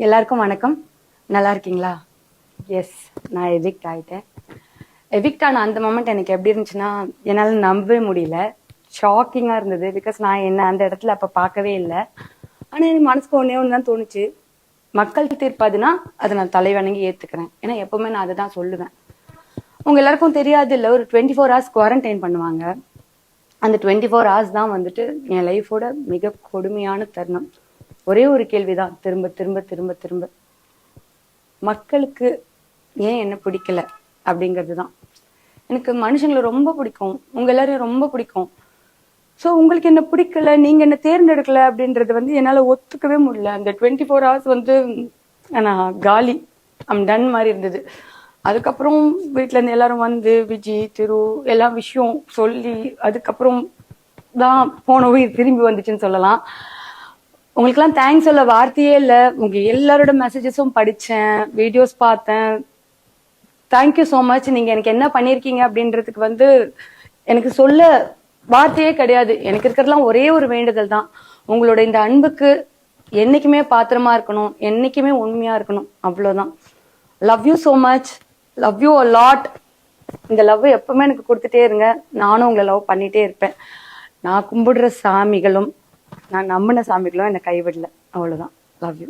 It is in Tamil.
எல்லாருக்கும் வணக்கம். நல்லா இருக்கீங்களா? எஸ், நான் எவிக்ட் ஆயிட்டேன். எவிக்ட் ஆன அந்த மொமெண்ட் எனக்கு எப்படி இருந்துச்சுன்னா, என்னால் நம்பவே முடியல. ஷாக்கிங்காக இருந்தது. பிகாஸ் நான் என்ன அந்த இடத்துல அப்போ பார்க்கவே இல்லை. ஆனால் எனக்கு மனசுக்கு ஒன்றே ஒன்று தான் தோணுச்சு, மக்கள் தீர்ப்பாதுன்னா அதை நான் தலைவணங்கி ஏற்றுக்கிறேன். ஏன்னா எப்பவுமே நான் அதை தான் சொல்லுவேன். உங்க எல்லாருக்கும் தெரியாது இல்லை, ஒரு 24 hours குவாரண்டைன் பண்ணுவாங்க. அந்த 24 hours தான் வந்துட்டு என் லைஃபோட மிக கொடுமையான தருணம். ஒரே ஒரு கேள்விதான் திரும்ப திரும்ப திரும்ப திரும்ப, மக்களுக்கு ஏன் என்ன பிடிக்கல அப்படிங்கிறது தான். எனக்கு மனுஷங்களை ரொம்ப பிடிக்கும், உங்க எல்லாரையும் ரொம்ப பிடிக்கும். ஸோ உங்களுக்கு என்ன பிடிக்கல, நீங்க என்ன தேர்ந்தெடுக்கல அப்படின்றது என்னால ஒத்துக்கவே முடியல. அந்த 24 hours நான் காலி, டன் மாதிரி இருந்தது. அதுக்கப்புறம் வீட்டுல இருந்து எல்லாரும் விஜி திரு எல்லா விஷயம் சொல்லி அதுக்கப்புறம் தான் போன உயிர் திரும்பி வந்துச்சுன்னு சொல்லலாம். உங்களுக்கெல்லாம் தேங்க்ஸ் சொல்ல வார்த்தையே இல்லை. உங்க எல்லாரோட மெசேஜஸும் படிச்சேன், வீடியோஸ் பார்த்தேன். Thank you so much. நீங்க எனக்கு என்ன பண்ணிருக்கீங்க அப்படின்றதுக்கு எனக்கு சொல்ல வார்த்தையே கிடையாது. எனக்கு இருக்கிறதுலாம் ஒரே ஒரு வேண்டுதல் தான், உங்களோட இந்த அன்புக்கு என்னைக்குமே பாத்திரமா இருக்கணும், என்னைக்குமே உண்மையா இருக்கணும், அவ்வளவுதான். Love you so much, love you a lot. இந்த லவ் எப்பவுமே எனக்கு கொடுத்துட்டே இருங்க, நானும் உங்களை லவ் பண்ணிட்டே இருப்பேன். நான் கும்பிடுற சாமிகளும் நான் நம்பின சாமிகளும் என்னை கைவிடல, அவ்வளவுதான். Love you.